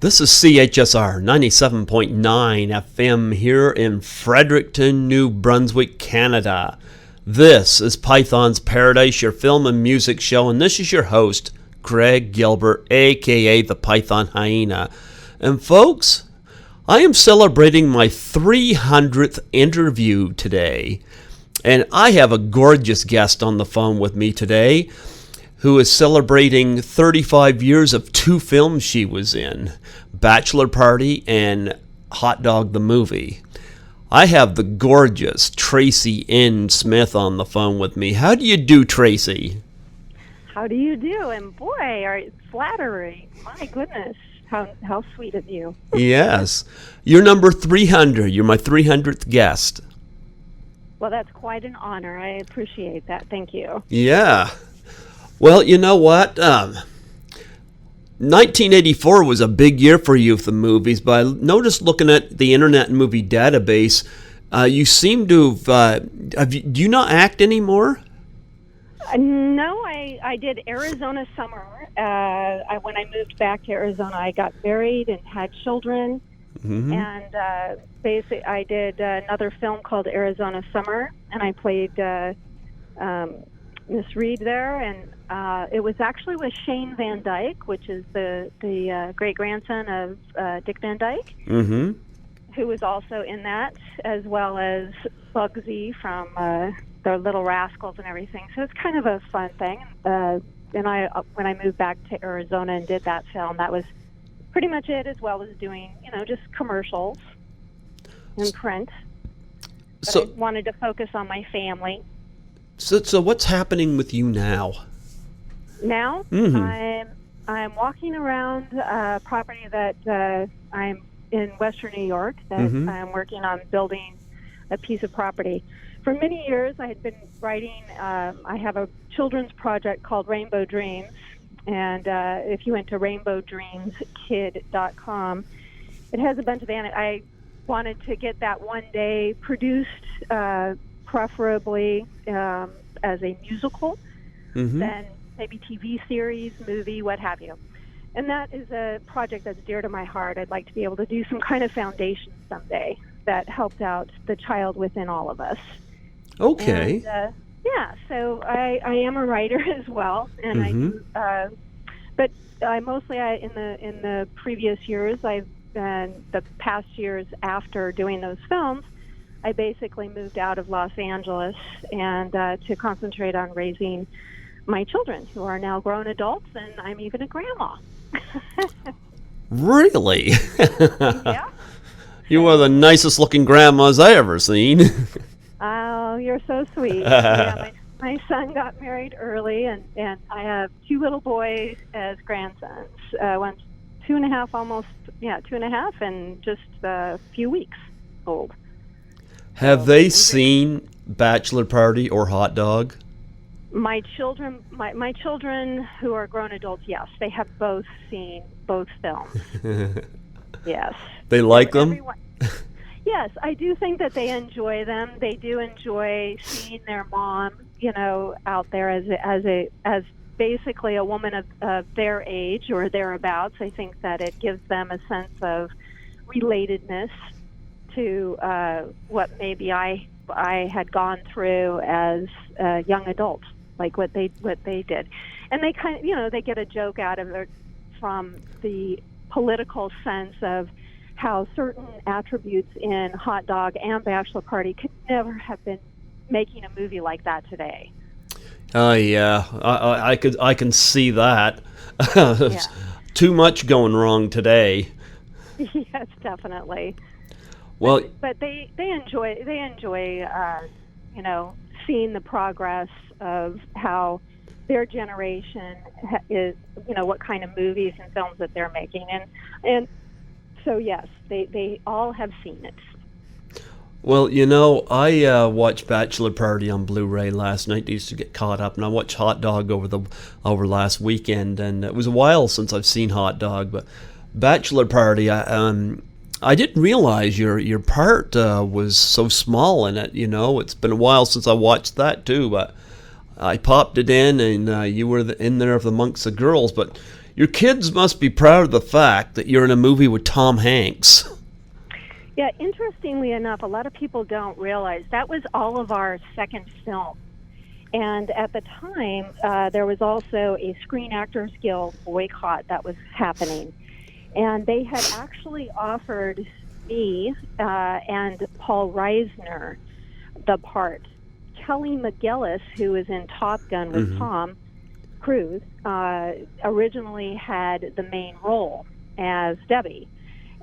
This is CHSR 97.9 FM here in Fredericton, New Brunswick, Canada. This is Python's Paradise, your film and music show, and this is your host, Greg Gilbert, aka the Python Hyena. And folks, I am celebrating my 300th interview today, and I have a gorgeous guest on the phone with me today who is celebrating 35 years of two films she was in, Bachelor Party and Hot Dog the Movie. I have the gorgeous Tracy N Smith on the phone with me. How do you do, Tracy? How do you do? And boy, flattering. My goodness, how sweet of you. Yes. You're number 300. You're my 300th guest. Well, that's quite an honor. I appreciate that. Thank you. Yeah. Well, you know what? 1984 was a big year for you with the movies, but I noticed looking at the Internet Movie Database, you seem to have do you not act anymore? No, I did Arizona Summer. When I moved back to Arizona, I got married and had children. Mm-hmm. And basically, I did another film called Arizona Summer, and I played Miss Reed there, and it was actually with Shane Van Dyke, which is the great grandson of Dick Van Dyke, mm-hmm. who was also in that, as well as Bugsy from the Little Rascals and everything. So it's kind of a fun thing. And when I moved back to Arizona and did that film, that was pretty much it, as well as doing just commercials and print. But so I wanted to focus on my family. So what's happening with you now? Now, mm-hmm. I'm walking around a property that I'm in Western New York that mm-hmm. I'm working on building a piece of property. For many years, I had been writing. I have a children's project called Rainbow Dreams, and if you went to rainbowdreamskid.com, it has a bunch of I wanted to get that one day produced, preferably as a musical, mm-hmm. then maybe TV series, movie, what have you. And that is a project that's dear to my heart. I'd like to be able to do some kind of foundation someday that helped out the child within all of us. Okay. And, so I am a writer as well, and mm-hmm. But I mostly in the previous years, the past years after doing those films, I basically moved out of Los Angeles and to concentrate on raising my children, who are now grown adults, and I'm even a grandma. Really? Yeah. You are the nicest looking grandmas I ever seen. Oh, you're so sweet. Yeah, my son got married early, and I have two little boys as grandsons. One's 2.5, 2.5, and just a few weeks old. Have they seen Bachelor Party or Hot Dog? My children, my children who are grown adults, yes, they have both seen both films. Yes. They like them? Yes, I do think that they enjoy them. They do enjoy seeing their mom, out there as basically a woman of their age or thereabouts. I think that it gives them a sense of relatedness to what maybe I had gone through as a young adult, like what they did, and they kind of they get a joke out of it from the political sense of how certain attributes in Hot Dog and Bachelor Party could never have been making a movie like that today. Oh yeah, I can see that. Yeah. Too much going wrong today. Yes, definitely. Well, but they enjoy seeing the progress of how their generation is, what kind of movies and films that they're making, and so yes, they all have seen it. Well, I watched Bachelor Party on Blu-ray last night. I used to get caught up, and I watched Hot Dog over last weekend, and it was a while since I've seen Hot Dog, but Bachelor Party, I didn't realize your part was so small in it. It's been a while since I watched that too, but I popped it in, and you were in there amongst the girls. But Your kids must be proud of the fact that you're in a movie with Tom Hanks. Yeah, interestingly enough, a lot of people don't realize that was all of our second film. And at the time, there was also a Screen Actors Guild boycott that was happening. And they had actually offered me and Paul Reisner the part. Kelly McGillis, who was in Top Gun with Tom Cruise, originally had the main role as Debbie.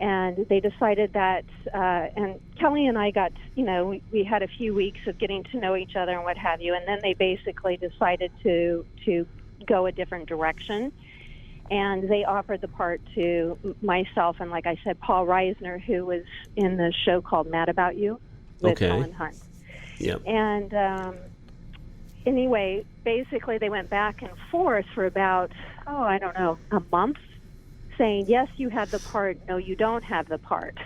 And they decided that, and Kelly and I got, we had a few weeks of getting to know each other and what have you, and then they basically decided to go a different direction. And they offered the part to myself and, like I said, Paul Reisner, who was in the show called Mad About You with Helen Hunt. Yep. And anyway, basically they went back and forth for about, a month, saying, yes, you have the part, no, you don't have the part.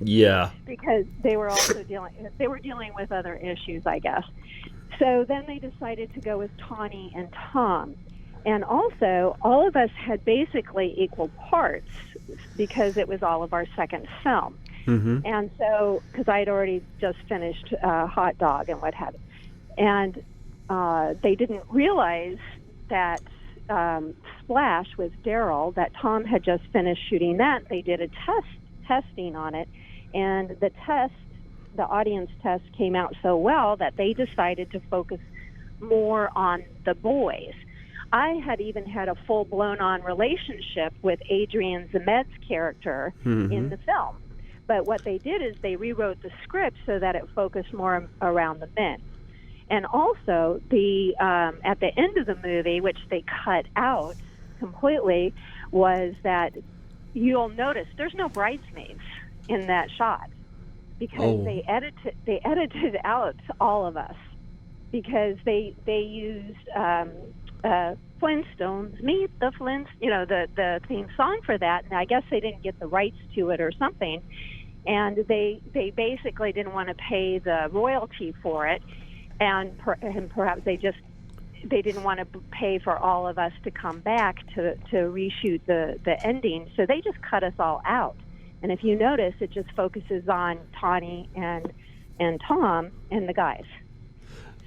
Yeah. Because they were also dealing with other issues, I guess. So then they decided to go with Tawny and Tom. And also, all of us had basically equal parts because it was all of our second film. Mm-hmm. And so, because I had already just finished Hot Dog and what have you. And they didn't realize that Splash with Daryl, that Tom had just finished shooting that. They did a testing on it, and the audience test came out so well that they decided to focus more on the boys. I had even had a full-blown on relationship with Adrian Zemed's character in the film. But what they did is they rewrote the script so that it focused more around the men. And also, at the end of the movie, which they cut out completely, was that you'll notice there's no bridesmaids in that shot because they edited out all of us because they used Flintstones Meet the Flintstones, the theme song for that, and I guess they didn't get the rights to it or something, and they basically didn't want to pay the royalty for it. And perhaps they didn't want to pay for all of us to come back to reshoot the ending, so they just cut us all out. And if you notice, it just focuses on Tawny and Tom and the guys.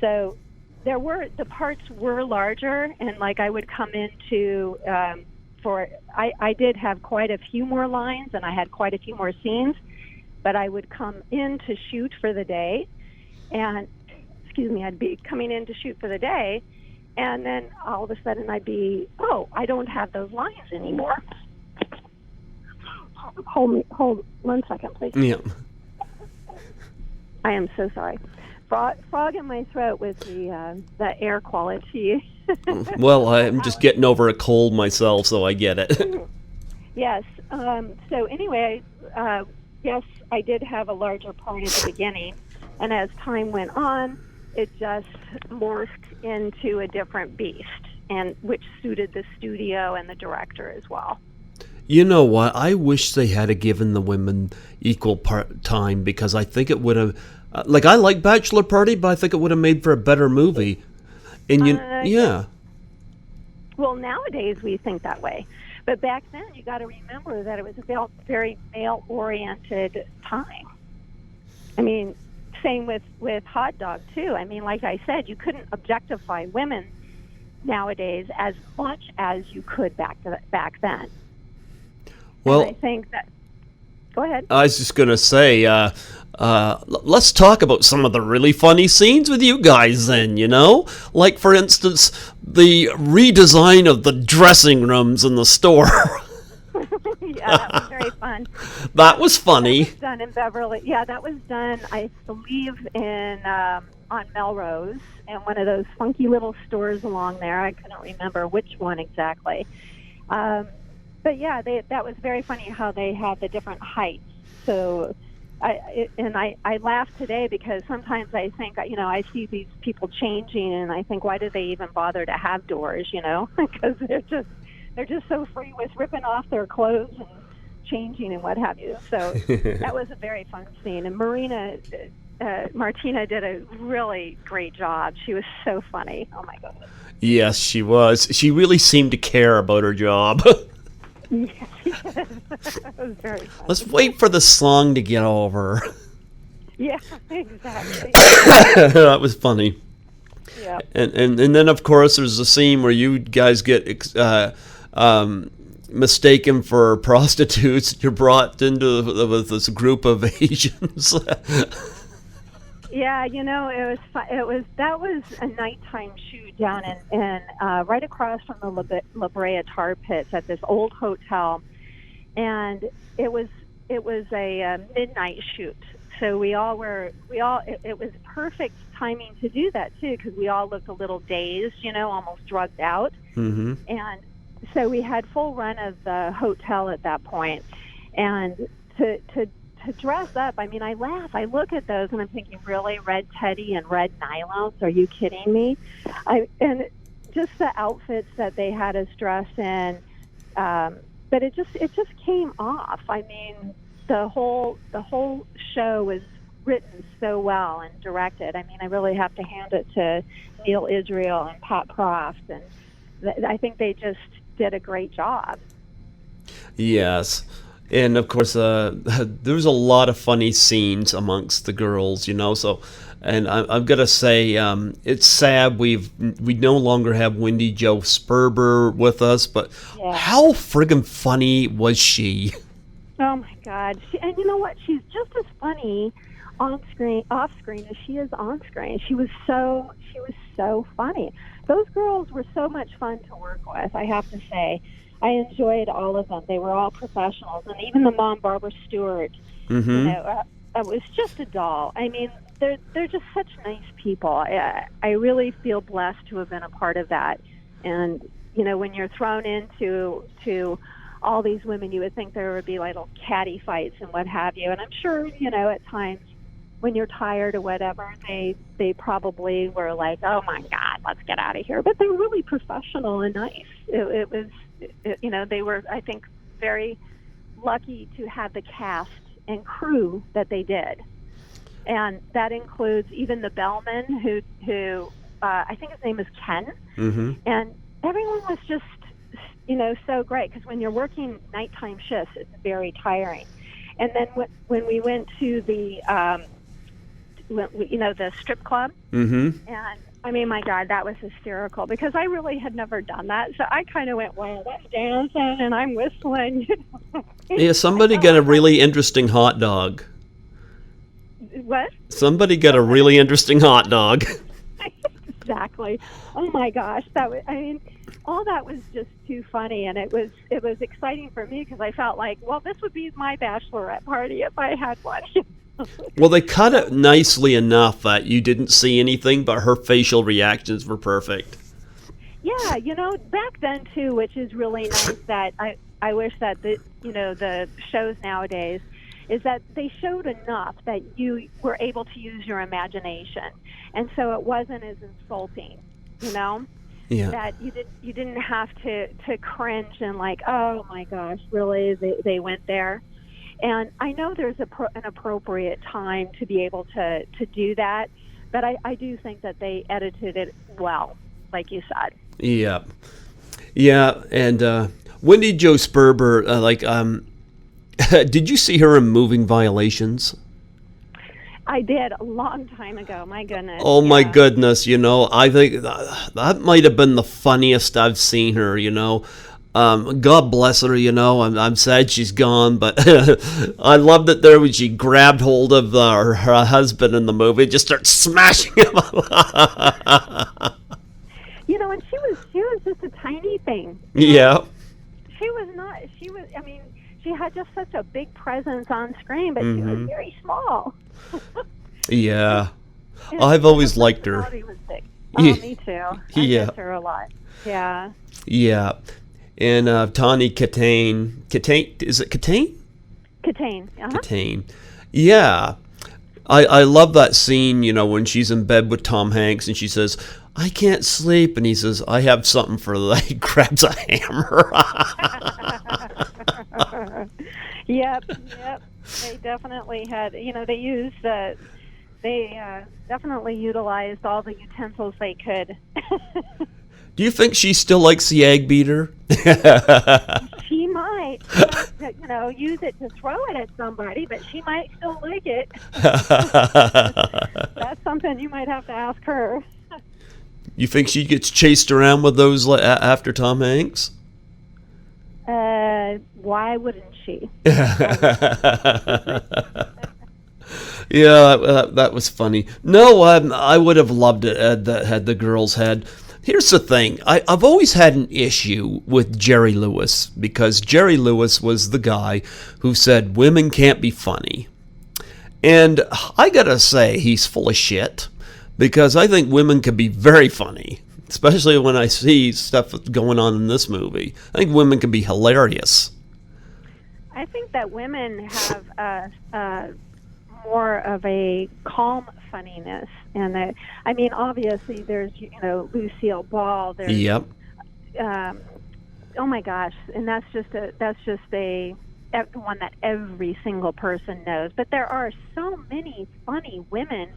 So the parts were larger, and like I would come into I did have quite a few more lines, and I had quite a few more scenes, but I would come in to shoot for the day, and I'd be coming in to shoot for the day, and then all of a sudden I'd be, I don't have those lines anymore. Hold 1 second, please. Yeah. I am so sorry. Frog in my throat with the air quality. Well, I'm just getting over a cold myself, so I get it. Yes. So anyway, yes, I did have a larger part at the beginning, and as time went on, it just morphed into a different beast, and which suited the studio and the director as well. You know what? I wish they had given the women equal time because I think it would have. I like Bachelor Party, but I think it would have made for a better movie. And yeah. Well, nowadays we think that way, but back then you got to remember that it was a very male-oriented time. I mean. Same with Hot Dog, too. I mean, like I said, you couldn't objectify women nowadays as much as you could back then. Well, and I think that... Go ahead. I was just going to say, let's talk about some of the really funny scenes with you guys then, Like, for instance, the redesign of the dressing rooms in the store. Yeah, that was very fun. That was funny. That was done in Beverly. Yeah, that was done, I believe, on Melrose, in one of those funky little stores along there. I couldn't remember which one exactly. But yeah, that was very funny how they had the different heights. So, I laugh today because sometimes I think, I see these people changing, and I think, why do they even bother to have doors? Because they're just so free with ripping off their clothes and changing and what have you. So that was a very fun scene. And Marina Martina did a really great job. She was so funny. Oh my goodness. Yes, she was. She really seemed to care about her job. Yes, she did. It was very funny. Let's wait for the song to get over. Yeah, exactly. That was funny. Yeah. And then, of course, there's a scene where you guys get mistaken for prostitutes. You're brought into with this group of Asians. Yeah, that was a nighttime shoot down in right across from the La Brea tar pits at this old hotel, and it was a midnight shoot. So it was perfect timing to do that too, because we all looked a little dazed, almost drugged out. Mm-hmm. And so we had full run of the hotel at that point, and to dress up, I mean, I laugh. I look at those and I'm thinking, really, red teddy and red nylons? Are you kidding me? And just the outfits that they had us dress in, but it just came off. I mean, the whole show was written so well and directed. I mean, I really have to hand it to Neil Israel and Pat Proft, and I think they just did a great job. Yes. And of course, there's a lot of funny scenes amongst the girls, So, and I'm gonna say it's sad we no longer have Wendy Jo Sperber with us, but how friggin' funny was she? Oh my God! And you know what? She's just as funny off screen as she is on screen. She was so funny. Those girls were so much fun to work with, I have to say. I enjoyed all of them. They were all professionals, and even the mom, Barbara Stewart, mm-hmm. Was just a doll. I mean, they're just such nice people. I really feel blessed to have been a part of that. And when you're thrown into all these women, you would think there would be little catty fights and what have you. And I'm sure at times when you're tired or whatever, they probably were like, oh my God, let's get out of here. But they're really professional and nice. It was. They were, I think, very lucky to have the cast and crew that they did, and that includes even the bellman, who I think his name is Ken, mm-hmm. and everyone was just, so great, because when you're working nighttime shifts, it's very tiring. And then when we went to the, the strip club, mm-hmm. and I mean, my God, that was hysterical, because I really had never done that. So I kind of went, well, that's dancing and I'm whistling. Yeah, somebody got a really interesting hot dog. What? Somebody got a really interesting hot dog. Exactly. Oh my gosh, all that was just too funny, and it was exciting for me, because I felt like, well, this would be my bachelorette party if I had one. Well, they cut it nicely enough that you didn't see anything, but her facial reactions were perfect. Yeah, back then too, which is really nice, that I wish that the shows nowadays is that they showed enough that you were able to use your imagination, and so it wasn't as insulting, Yeah. That you didn't have to cringe and like, oh my gosh, really, they went there. And I know there's an appropriate time to be able to do that, but I do think that they edited it well, like you said. Yeah. Yeah, and Wendy Jo Sperber, did you see her in Moving Violations? I did a long time ago, my goodness. Oh, yeah. My goodness, I think that might have been the funniest I've seen her, God bless her, I'm sad she's gone, but I loved it there when she grabbed hold of her husband in the movie, just started smashing him. And she was just a tiny thing. Yeah. She had just such a big presence on screen, but mm-hmm. she was very small. Yeah. I've always liked her. Was big. Oh, me too. I miss her a lot. Yeah. Yeah. And Tawny Katane, is it Katane? Katane, Katane. Yeah. I love that scene, when she's in bed with Tom Hanks and she says, I can't sleep. And he says, I have something for that. He grabs a hammer. Yep. They definitely had, they used They definitely utilized all the utensils they could. Do you think she still likes the egg beater? She might, use it to throw it at somebody, but she might still like it. That's something you might have to ask her. You think she gets chased around with those after Tom Hanks? Why wouldn't she? Yeah, that was funny. No, I would have loved it had the girls had. Here's the thing. I've always had an issue with Jerry Lewis, because Jerry Lewis was the guy who said women can't be funny. And I gotta say, he's full of shit, because I think women can be very funny, especially when I see stuff that's going on in this movie. I think women can be hilarious. I think that women have more of a calm funniness, and obviously there's Lucille Ball. There's, yep. Oh my gosh, and that's just a one that every single person knows. But there are so many funny women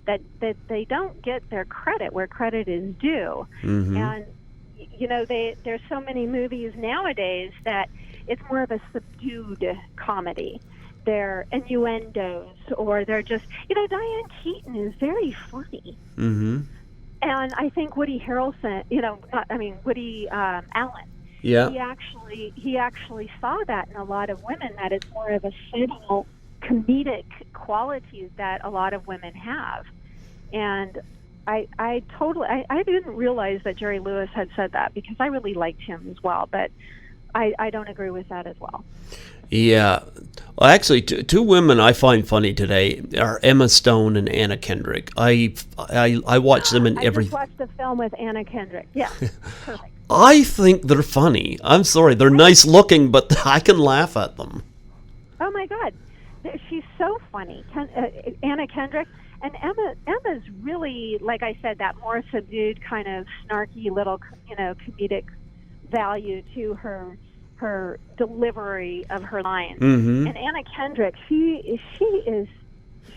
that they don't get their credit where credit is due. Mm-hmm. And there's so many movies nowadays that it's more of a subdued comedy. They're innuendos, or they're just, Diane Keaton is very funny. Mm-hmm. And I think Woody Harrelson, Woody Allen, yeah, he actually saw that in a lot of women, that it's more of a subtle comedic qualities that a lot of women have. And I didn't realize that Jerry Lewis had said that, because I really liked him as well, but I don't agree with that as well. Yeah. Well, actually, two women I find funny today are Emma Stone and Anna Kendrick. I watch them in every... I just watched the film with Anna Kendrick. Yeah, perfect. I think they're funny. I'm sorry. They're nice looking, but I can laugh at them. Oh, my God. She's so funny. Anna Kendrick. And Emma's really, like I said, that more subdued kind of snarky little, comedic value to her delivery of her lines. Mm-hmm. And Anna Kendrick, she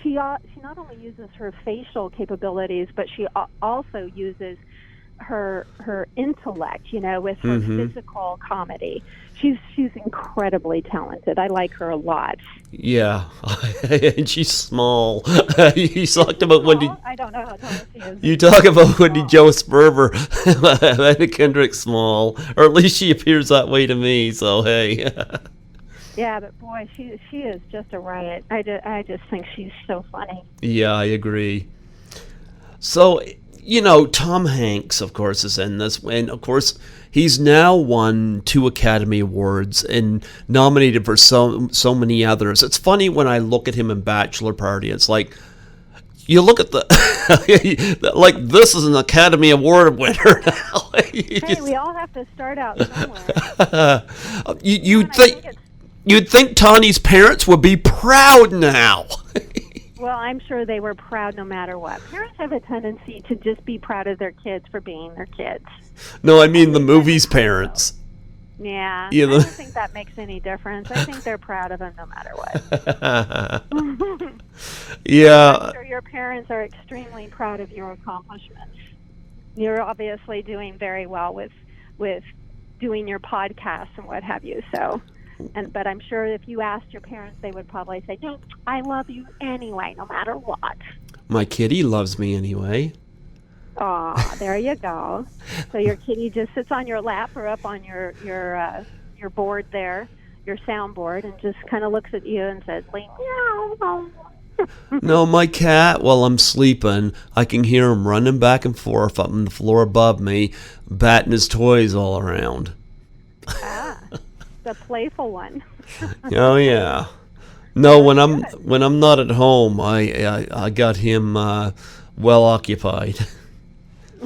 not only uses her facial capabilities, but she also uses her intellect, with her mm-hmm. physical comedy. She's incredibly talented. I like her a lot. Yeah, and she's small. You talked about Wendy. I don't know how tall she is. You talk about Wendy Jo Sperber. Anna Kendrick's small, or at least she appears that way to me. So hey. Yeah, but boy, she is just a riot. I just think she's so funny. Yeah, I agree. So, Tom Hanks, of course, is in this, and of course, he's now won 2 Academy Awards and nominated for so many others. It's funny when I look at him in Bachelor Party. It's like, you look at the like, this is an Academy Award winner now. We all have to start out somewhere. You'd think Tawny's parents would be proud now. Well, I'm sure they were proud no matter what. Parents have a tendency to just be proud of their kids for being their kids. No, I mean the movie's parents. Yeah, I don't think that makes any difference. I think they're proud of them no matter what. Yeah. I'm sure your parents are extremely proud of your accomplishments. You're obviously doing very well with doing your podcast and what have you, so... But I'm sure if you asked your parents, they would probably say, "No, I love you anyway, no matter what." My kitty loves me anyway. Aw, there you go. So your kitty just sits on your lap or up on your board there, your soundboard, and just kind of looks at you and says, "Meow." No, my cat, while I'm sleeping, I can hear him running back and forth up on the floor above me, batting his toys all around. Ah. The playful one. Oh yeah. No, when I'm not at home, I got him well occupied.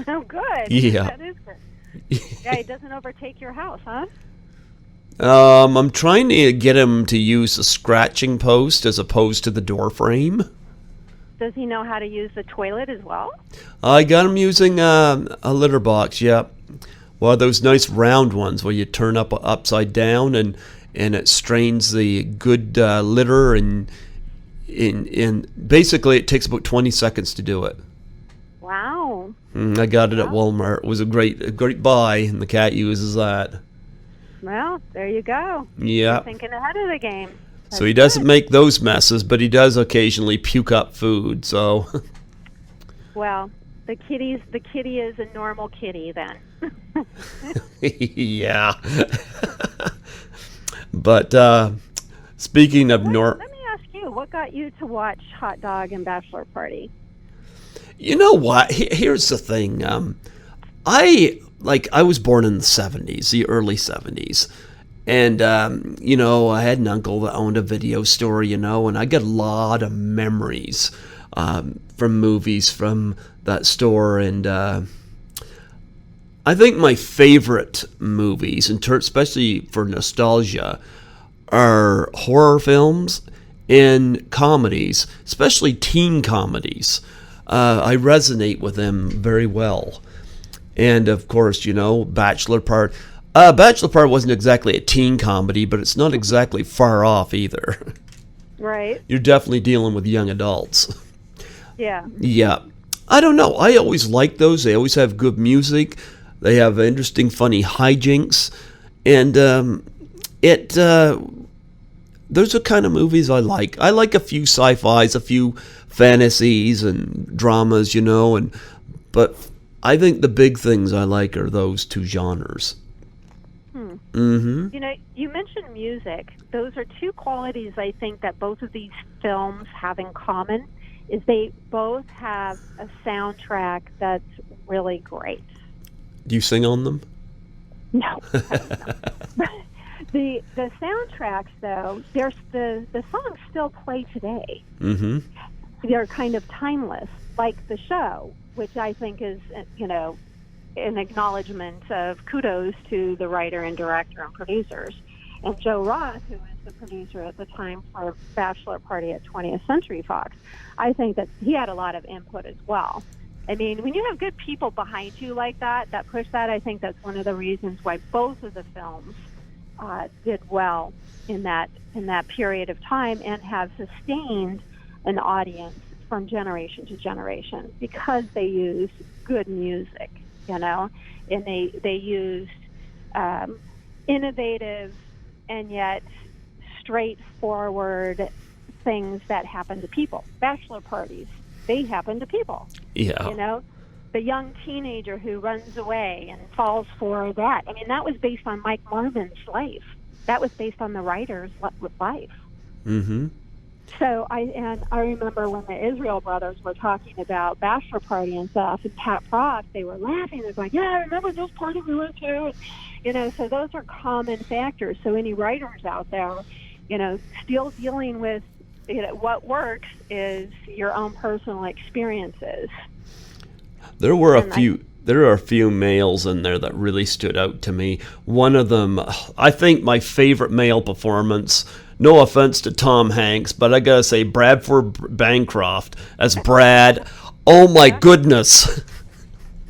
Oh, good. Yeah. That is good. Yeah, he doesn't overtake your house, huh? I'm trying to get him to use the scratching post as opposed to the door frame. Does he know how to use the toilet as well? I got him using a litter box. Yep. One of those nice round ones where you turn upside down and it strains the good litter and in basically it takes about 20 seconds to do it. Wow. I got it at Walmart. It was a great buy, and the cat uses that. Well, there you go. Yeah. You're thinking ahead of the game. So he doesn't make those messes, but he does occasionally puke up food. So. Well, the kitty is a normal kitty then. Yeah. But speaking of Let me ask you, what got you to watch Hot Dog and Bachelor Party? You know what? Here's the thing. I was born in the 70s, the early 70s. And, I had an uncle that owned a video store, and I got a lot of memories from movies from that store. And I think my favorite movies, especially for nostalgia, are horror films and comedies, especially teen comedies. I resonate with them very well. And, of course, Bachelor Party. Bachelor Party wasn't exactly a teen comedy, but it's not exactly far off either. Right. You're definitely dealing with young adults. Yeah. Yeah. I don't know. I always like those. They always have good music. They have interesting, funny hijinks. And those are kind of movies I like. I like a few sci-fis, a few fantasies and dramas, but I think the big things I like are those two genres. Mm-hmm. You mentioned music. Those are two qualities I think that both of these films have in common, is they both have a soundtrack that's really great. Do you sing on them? No. The soundtracks, though, the songs still play today. Mm-hmm. They're kind of timeless, like the show, which I think is, an acknowledgement of kudos to the writer and director and producers. And Joe Roth, who was the producer at the time for Bachelor Party at 20th Century Fox, I think that he had a lot of input as well. I mean, when you have good people behind you like that push that, I think that's one of the reasons why both of the films did well in that period of time and have sustained an audience from generation to generation, because they used good music, and they used innovative and yet straightforward things that happen to people. Bachelor parties, they happen to people. Yeah. The young teenager who runs away and falls for that. I mean, that was based on Mike Marmon's life. That was based on the writer's life. Mm-hmm. So I remember when the Israel brothers were talking about Bachelor Party and stuff, and Pat Proft, they were laughing. They're going, "Yeah, I remember this party we went to." So those are common factors. So any writers out there, still dealing with, what works is your own personal experiences. There are a few males in there that really stood out to me. One of them, I think my favorite male performance, no offense to Tom Hanks, but I gotta say Bradford Bancroft as Brad. Oh my goodness.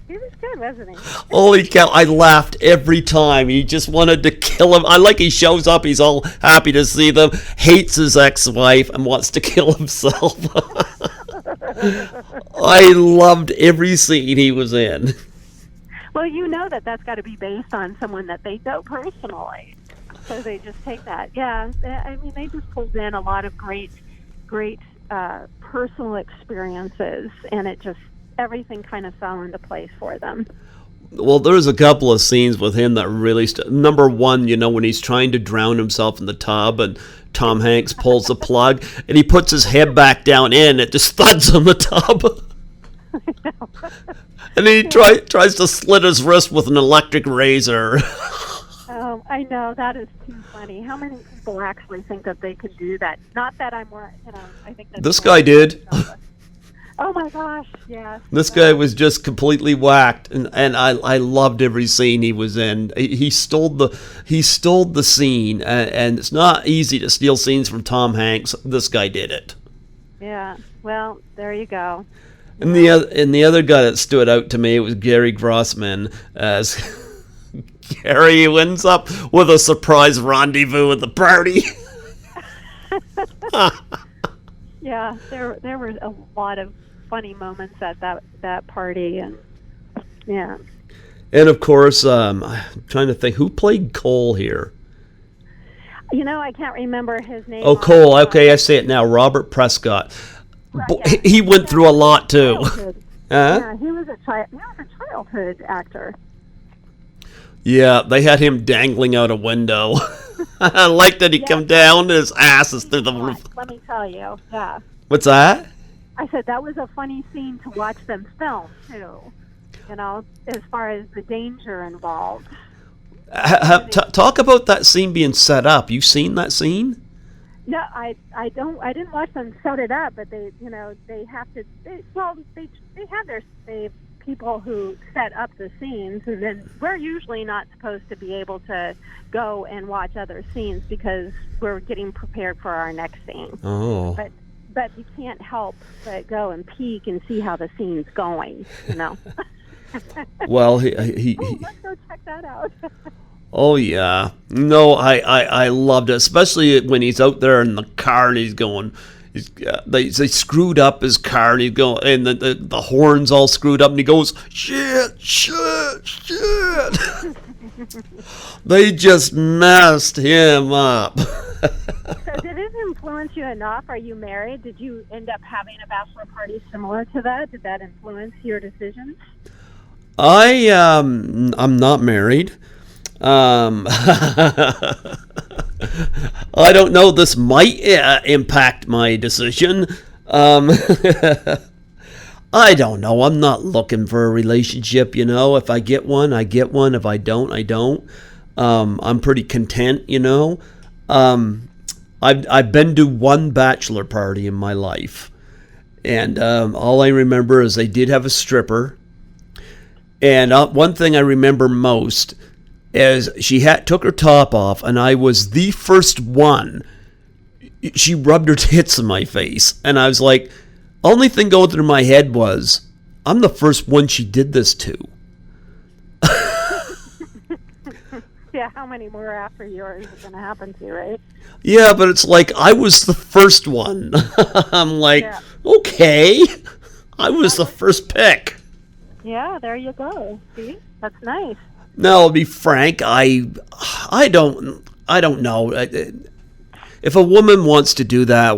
He was good, wasn't he? Holy cow, I laughed every time. He just wanted to kill him. I like he shows up, he's all happy to see them, hates his ex-wife, and wants to kill himself. I loved every scene he was in. Well, that's got to be based on someone that they know personally. So they just take that. Yeah, I mean, they just pulled in a lot of great personal experiences, and everything kind of fell into place for them. Well, there's a couple of scenes with him that really number one, when he's trying to drown himself in the tub and Tom Hanks pulls the plug and he puts his head back down in, it just thuds on the tub. And then he tries to slit his wrist with an electric razor. Oh, I know, that is too funny. How many people actually think that they could do that? Not that I'm, I think that's this guy did. Oh my gosh, yeah. This guy was just completely whacked, and I loved every scene he was in. He stole the scene, and it's not easy to steal scenes from Tom Hanks. This guy did it. Yeah. Well, there you go. And the other guy that stood out to me was Gary Grossman as Gary, who ends up with a surprise rendezvous at the party. Yeah, there were a lot of funny moments at that party, and yeah. And of course, I'm trying to think who played Cole here. I can't remember his name. Oh, Cole. Okay, I say it now. Robert Prescott. Right, yeah. He went through a lot too. Yeah, he was a childhood actor. Yeah, they had him dangling out a window. I like that he come down and his ass is through the roof. Let me tell you, yeah. What's that? I said that was a funny scene to watch them film too. As far as the danger involved. Talk about that scene being set up. You seen that scene? No, I didn't watch them set it up, but they have to. They have their people who set up the scenes, and then we're usually not supposed to be able to go and watch other scenes because we're getting prepared for our next scene. Oh. But you can't help but go and peek and see how the scene's going. Well, let's go check that out. Oh yeah, no, I loved it, especially when he's out there in the car and he's going. They screwed up his car and he's going, and the horns all screwed up, and he goes shit. They just messed him up. So did it influence you enough? Are you married? Did you end up having a bachelor party similar to that? Did that influence your decisions? I'm not married. I don't know. This might impact my decision. I don't know. I'm not looking for a relationship. If I get one, I get one. If I don't, I don't. I'm pretty content. I've been to one bachelor party in my life, and all I remember is they did have a stripper. And one thing I remember most is she took her top off, and I was the first one. She rubbed her tits in my face, and I was like, only thing going through my head was, I'm the first one she did this to. Yeah, how many more after yours is going to happen to, right? Yeah, but it's like I was the first one. I'm like, yeah. Okay, I was the first pick. Yeah, there you go. See, that's nice. Now, I'll be frank. I don't know. If a woman wants to do that,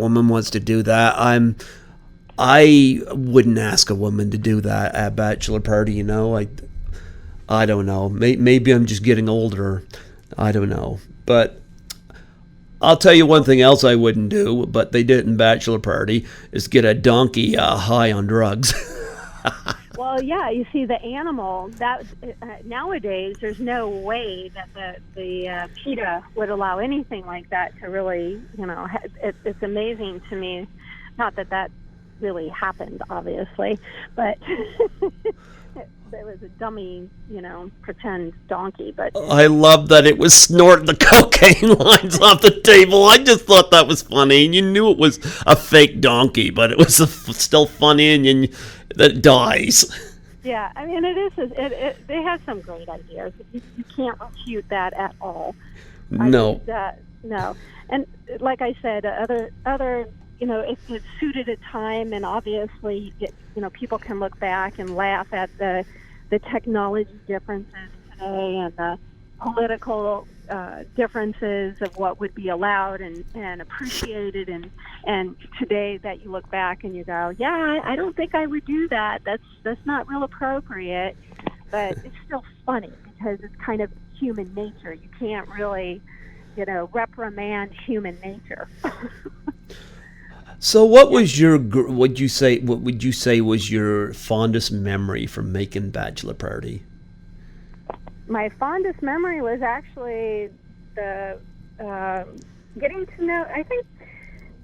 I wouldn't ask a woman to do that at a bachelor party. I don't know. Maybe I'm just getting older. I don't know. But I'll tell you one thing else I wouldn't do, but they did in bachelor party, is get a donkey high on drugs. Well, yeah, you see, the animal, that nowadays there's no way that the PETA would allow anything like that to really, it's amazing to me. Not that really happened, obviously, but there was a dummy, pretend donkey. But I love that it was snorting the cocaine lines off the table. I just thought that was funny. And you knew it was a fake donkey, but it was still funny, and that dies. Yeah, I mean, it is. They have some great ideas. You can't refute that at all. No. No. And like I said, other if it suited a time, and obviously, people can look back and laugh at the technology differences today and the political differences of what would be allowed and appreciated, and today that you look back and you go, yeah, I don't think I would do that. That's not real appropriate, but it's still funny because it's kind of human nature. You can't really, reprimand human nature. So, what would you say was your fondest memory from making bachelor party? My fondest memory was actually the getting to know, I think,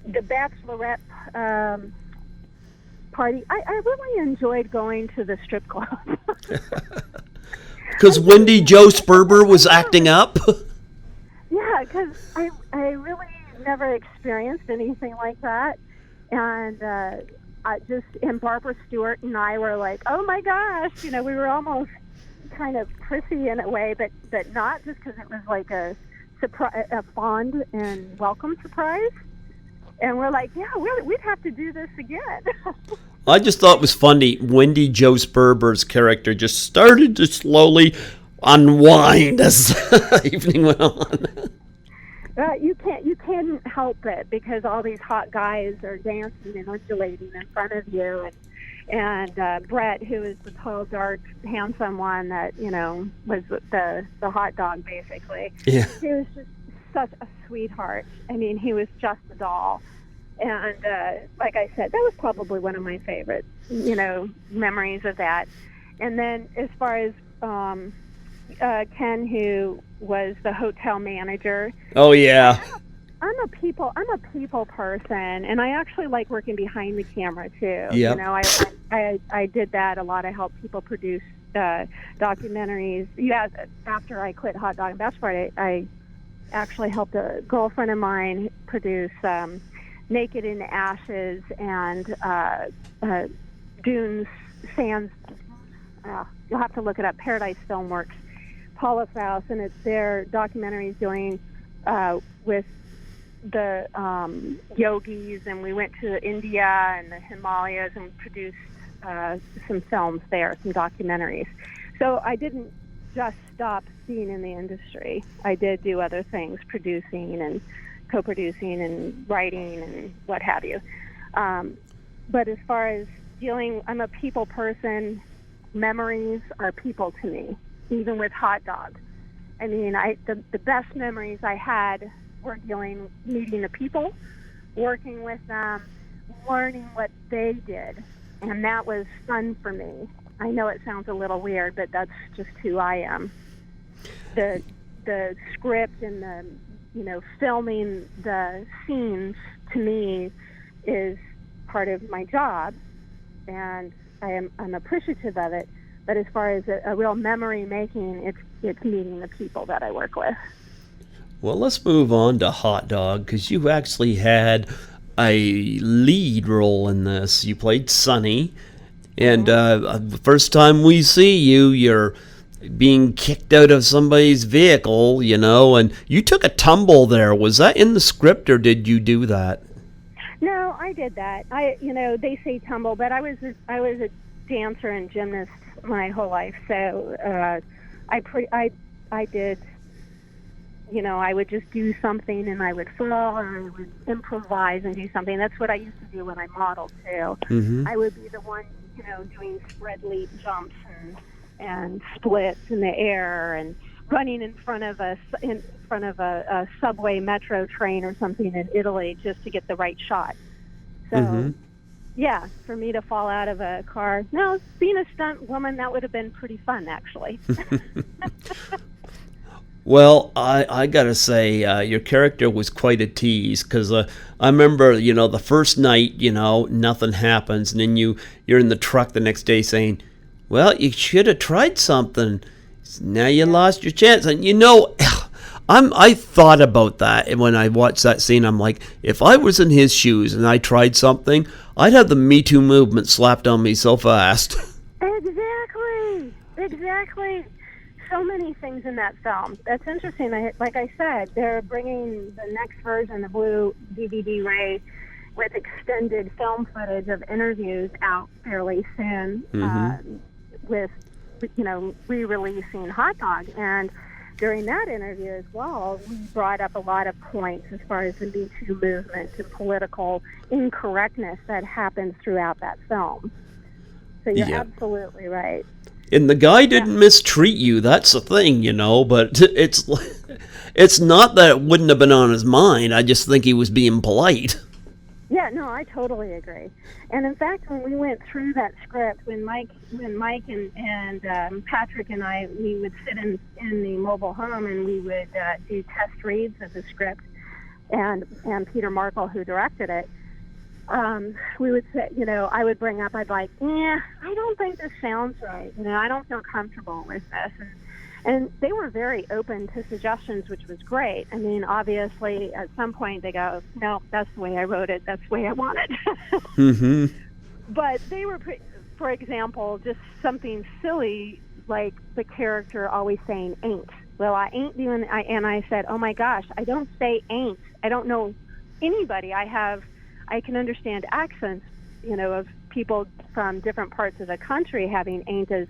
the bachelorette party. I really enjoyed going to the strip club. Because Wendy Jo Sperber was acting up? Yeah, because I really never experienced anything like that. And and Barbara Stewart and I were like, oh my gosh, we were almost kind of prissy in a way, but not just because it was like a fond and welcome surprise. And we're like, yeah, we'd have to do this again. I just thought it was funny. Wendy Jo Sperber's character just started to slowly unwind as the evening went on. You can't help it because all these hot guys are dancing and undulating in front of you, and Brett, who is the tall, dark, handsome one that was the hot dog basically. Yeah. He was just such a sweetheart. I mean, he was just a doll. And like I said, that was probably one of my favorite, memories of that. And then as far as Ken, who was the hotel manager. Oh yeah. I'm a people person, and I actually like working behind the camera too. Yep. I did that a lot. I helped people produce documentaries. Yeah, after I quit Hot Dog and Bachelor, I actually helped a girlfriend of mine produce Naked in the Ashes and Dunes Sands. You'll have to look it up. Paradise Filmworks, Paula Faust, and it's their documentaries doing with the yogis, and we went to India and the Himalayas and produced some films there, some documentaries. So I didn't just stop being in the industry. I did do other things, producing and co-producing and writing and what have you. But as far as I'm a people person. Memories are people to me, even with Hot Dog. I mean, the best memories I had were meeting the people, working with them, learning what they did, and that was fun for me. I know it sounds a little weird, but that's just who I am. The script and the filming the scenes to me is part of my job, and I'm appreciative of it. But as far as a real memory making, it's meeting the people that I work with. Well, let's move on to Hot Dog, because you actually had a lead role in this. You played Sonny, and the first time we see you, you're being kicked out of somebody's vehicle, and you took a tumble there. Was that in the script, or did you do that? No, I did that. They say tumble, but I was a dancer and gymnast my whole life, so I did. I would just do something and I would fall, or I would improvise and do something. That's what I used to do when I modeled too. Mm-hmm. I would be the one, doing spread leap jumps and splits in the air and running in front of a subway metro train or something in Italy just to get the right shot. So, yeah, for me to fall out of a car, no, being a stunt woman, that would have been pretty fun, actually. Well, I gotta say, your character was quite a tease, because I remember, the first night, nothing happens, and then you're in the truck the next day saying, well, you should have tried something. Now you lost your chance. And I thought about that, and when I watched that scene, I'm like, if I was in his shoes and I tried something, I'd have the Me Too movement slapped on me so fast. Exactly. So many things in that film. That's interesting. Like I said, they're bringing the next version, the blue DVD Ray, with extended film footage of interviews out fairly soon, with re-releasing Hot Dog. And during that interview as well, we brought up a lot of points as far as the Me Too movement and political incorrectness that happens throughout that film. So you're absolutely right. And the guy didn't mistreat you. That's the thing, but it's not that it wouldn't have been on his mind. I just think he was being polite. Yeah, no, I totally agree. And in fact, when we went through that script, when Mike and Patrick and I, we would sit in the mobile home and we would do test reads of the script, and Peter Markle, who directed it, we would say, I would bring up, I'd like, I don't think this sounds right. I don't feel comfortable with this. And they were very open to suggestions, which was great. I mean, obviously, at some point they go, no, that's the way I wrote it. That's the way I want it. But they were, for example, just something silly, like the character always saying ain't. Well, I ain't doing, and I said, oh my gosh, I don't say ain't. I don't know anybody. I can understand accents, of people from different parts of the country having ain't as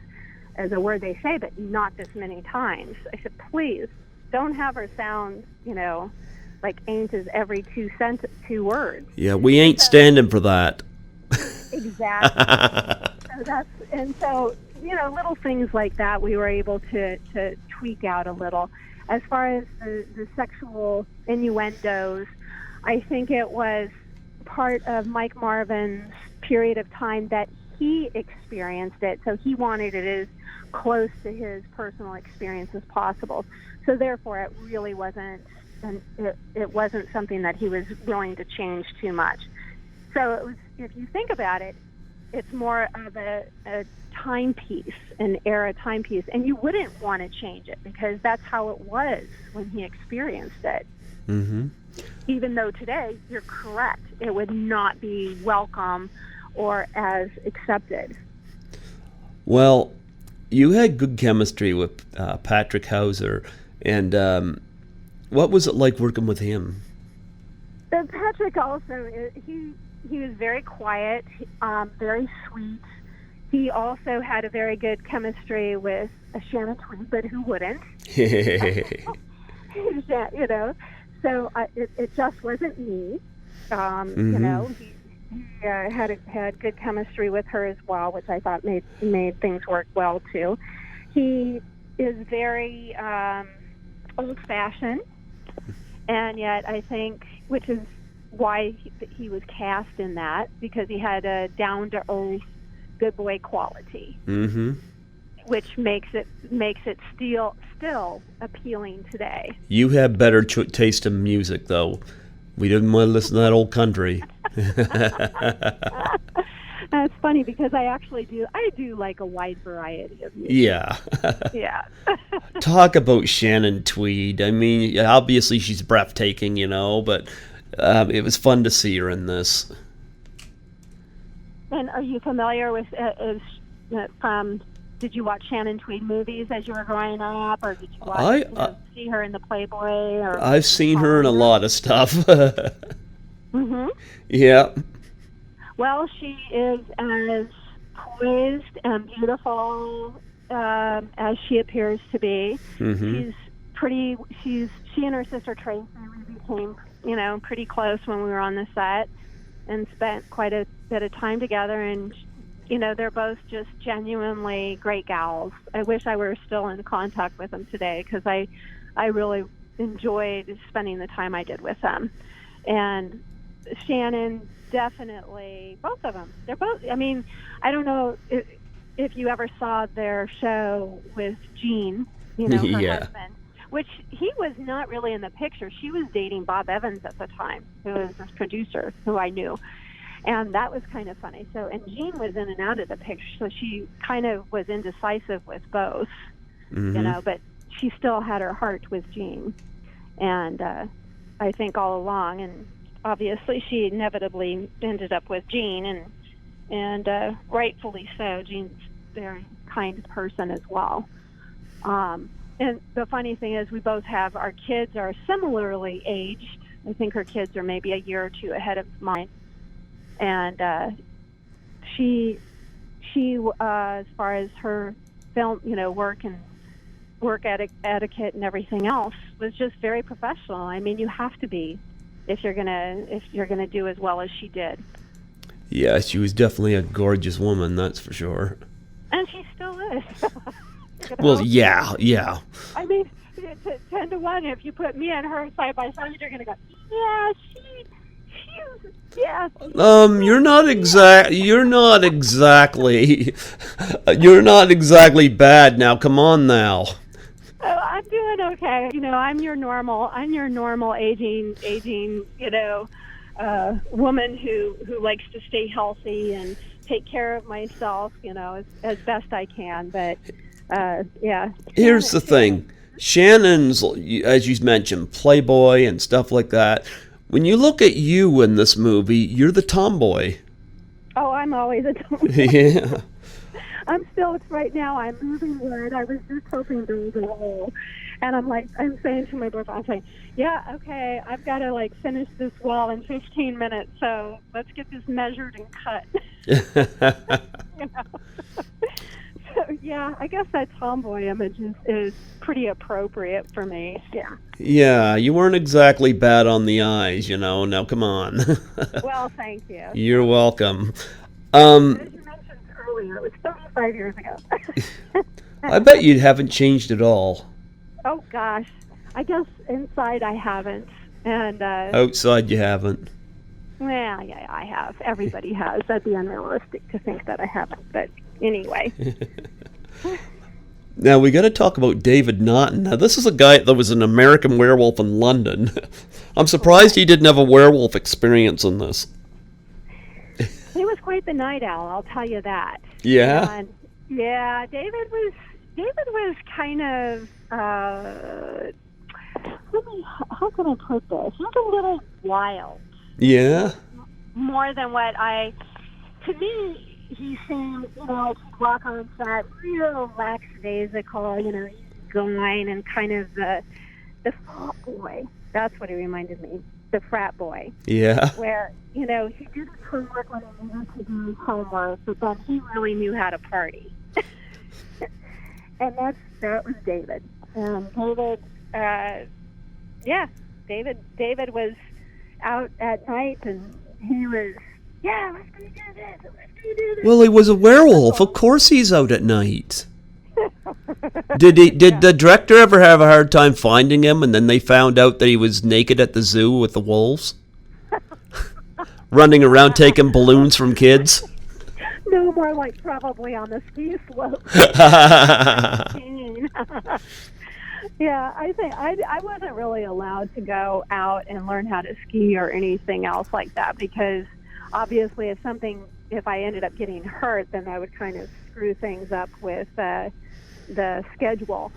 a word they say, but not this many times. I said, please don't have her sound, like ain't is every two words. Yeah, we ain't standing for that. Exactly. So little things like that we were able to tweak out a little. As far as the sexual innuendos, I think it was part of Mike Marvin's period of time that he experienced it, so he wanted it as close to his personal experience as possible. So therefore, it really wasn't, and it wasn't something that he was willing to change too much. So it was, if you think about it, it's more of a timepiece, an era timepiece, and you wouldn't want to change it because that's how it was when he experienced it. Mm-hmm. Even though today, you're correct, it would not be welcome or as accepted. Well, you had good chemistry with Patrick Hauser, and what was it like working with him? Patrick also, he was very quiet, very sweet. He also had a very good chemistry with Shannon Tweed, but who wouldn't? So it just wasn't me. He had good chemistry with her as well, which I thought made things work well too. He is very old-fashioned, and yet I think, which is why he was cast in that, because he had a down-to-earth, good boy quality, which makes it still appealing today. You have better taste in music, though. We didn't want to listen to that old country. That's funny because I do like a wide variety of music. Yeah. Yeah. Talk about Shannon Tweed. I mean, obviously she's breathtaking, but it was fun to see her in this. And are you familiar with did you watch Shannon Tweed movies as you were growing up, or did you see her in the Playboy? Or I've seen her in a lot of stuff. Mm-hmm. Yeah. Well, she is as poised and beautiful as she appears to be. Mm-hmm. She and her sister Tracy, we became, pretty close when we were on the set and spent quite a bit of time together. And, they're both just genuinely great gals. I wish I were still in contact with them today because I really enjoyed spending the time I did with them. And Shannon, definitely, both of them. They're both, I don't know if you ever saw their show with Gene, her husband, which he was not really in the picture. She was dating Bob Evans at the time, who was this producer who I knew. And that was kind of funny. So, and Gene was in and out of the picture, so she kind of was indecisive with both, but she still had her heart with Gene. And I think all along, and obviously she inevitably ended up with Gene, and rightfully so. Gene's a very kind person as well. And the funny thing is we both have, our kids are similarly aged. I think her kids are maybe a year or two ahead of mine. And she as far as her film, work etiquette and everything else, was just very professional. I mean, you have to be if you're gonna do as well as she did. Yeah, she was definitely a gorgeous woman, that's for sure. And she still is. Well, yeah. I mean, 10 to 1. If you put me and her side by side, you're gonna go, yeah, she's. Yeah. You're not exactly bad now. Come on now. Oh, I'm doing okay. I'm your normal aging, woman who likes to stay healthy and take care of myself, as best I can. But yeah. Here's the thing. Shannon's, as you mentioned, Playboy and stuff like that. When you look at you in this movie, you're the tomboy. Oh, I'm always a tomboy. Yeah. I'm still, right now, I'm moving wood. I was just hoping there was a hole. And I'm saying to my boyfriend, I'm saying, yeah, okay, I've got to, like, finish this wall in 15 minutes, so let's get this measured and cut. You know? So, yeah, I guess that tomboy image is pretty appropriate for me, yeah. Yeah, you weren't exactly bad on the eyes, you know. Now, come on. Well, thank you. You're welcome. As you mentioned earlier, it was 35 years ago. I bet you haven't changed at all. Oh, gosh. I guess inside I haven't. And Outside you haven't. well, yeah, I have. Everybody has. That'd be unrealistic to think that I haven't. But anyway. Now, we got to talk about David Nuttin. Now, this is a guy that was an American werewolf in London. I'm surprised he didn't have a werewolf experience in this. He was quite the night owl, I'll tell you that. Yeah? And, yeah, David was kind of, how can I put this? He was a little wild. Yeah? More than to me, he seemed, you know, like he'd walk on set, real lackadaisical, you know, going and kind of the frat boy. That's what he reminded me, the frat boy. Yeah. Where, you know, he did his homework when he needed to do his homework, but then he really knew how to party. And that was David. David was out at night, and he was, yeah, let's go do this, let's go do this. Well, he was a werewolf. Of course he's out at night. Did the director ever have a hard time finding him, and then they found out that he was naked at the zoo with the wolves? Running around taking balloons from kids? No, more like probably on the ski slope. Yeah, I think I wasn't really allowed to go out and learn how to ski or anything else like that, because obviously if I ended up getting hurt, then that would kind of screw things up with the schedule.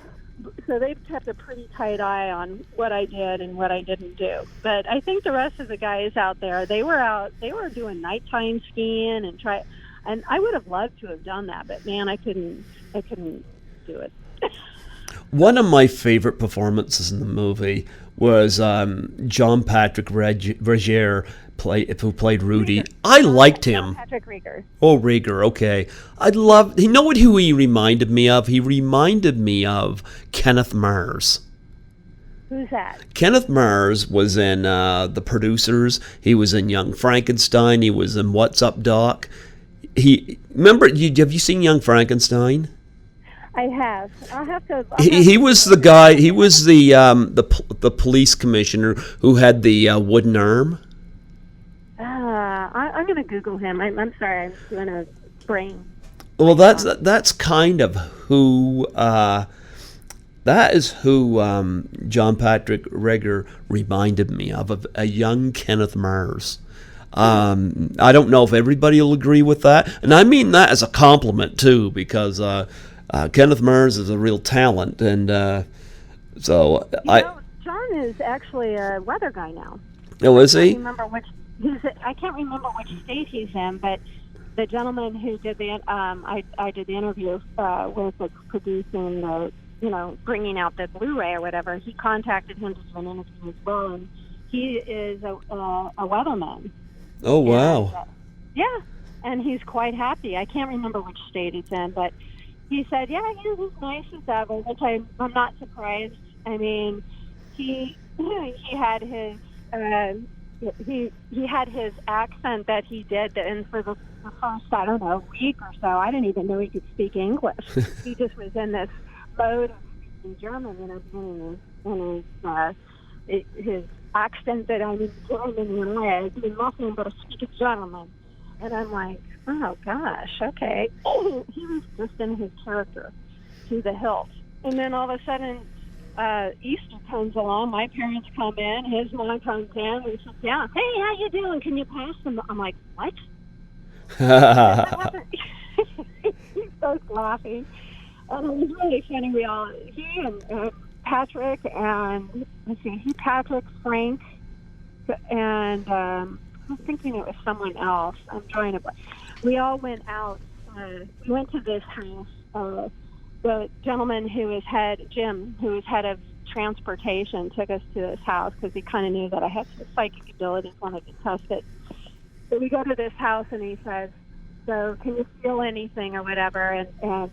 So they've kept a pretty tight eye on what I did and what I didn't do. But I think the rest of the guys out there, they were doing nighttime skiing and I would have loved to have done that, but man, I couldn't do it. One of my favorite performances in the movie was John Patrick Regier, who played Rudy. I liked him. Patrick Rieger. Oh, Rieger, okay. You know who he reminded me of? He reminded me of Kenneth Mars. Who's that? Kenneth Mars was in The Producers. He was in Young Frankenstein. He was in What's Up, Doc? Have you seen Young Frankenstein? I have. I'll have to. He was the guy. He was the police commissioner who had the wooden arm. I'm going to Google him. I'm sorry. I'm doing a brain. Well, that's kind of who. That is who John Patrick Rieger reminded me of a young Kenneth Mars. I don't know if everybody will agree with that, and I mean that as a compliment too, because Kenneth Mars is a real talent, and John is actually a weather guy now. Oh, is he? I can't remember which state he's in, but the gentleman who did I did the interview with producing bringing out the Blu-ray or whatever. He contacted him to do an interview as well, and he is a weatherman. Oh, wow. Yeah, and he's quite happy. I can't remember which state he's in, but he said, yeah, he's as nice as ever, which I'm not surprised. I mean, he had his he had his accent that he did, and for the first, week or so, I didn't even know he could speak English. He just was in this mode of speaking German, his accent that I'm in German when I do nothing but speak German. And I'm like, oh, gosh, okay. He was just in his character to the hilt. And then all of a sudden, Easter comes along, my parents come in, his mom comes in, we sit down, hey, how you doing? Can you pass them? I'm like, what? He starts laughing. And it was really funny. He and Patrick and, Patrick, Frank, and I'm thinking it was someone else. We all went out we went to this house. The gentleman Jim, who was head of transportation, took us to this house because he kind of knew that I had some psychic abilities, wanted to test it. So we go to this house, and he says, "So can you feel anything or whatever?" And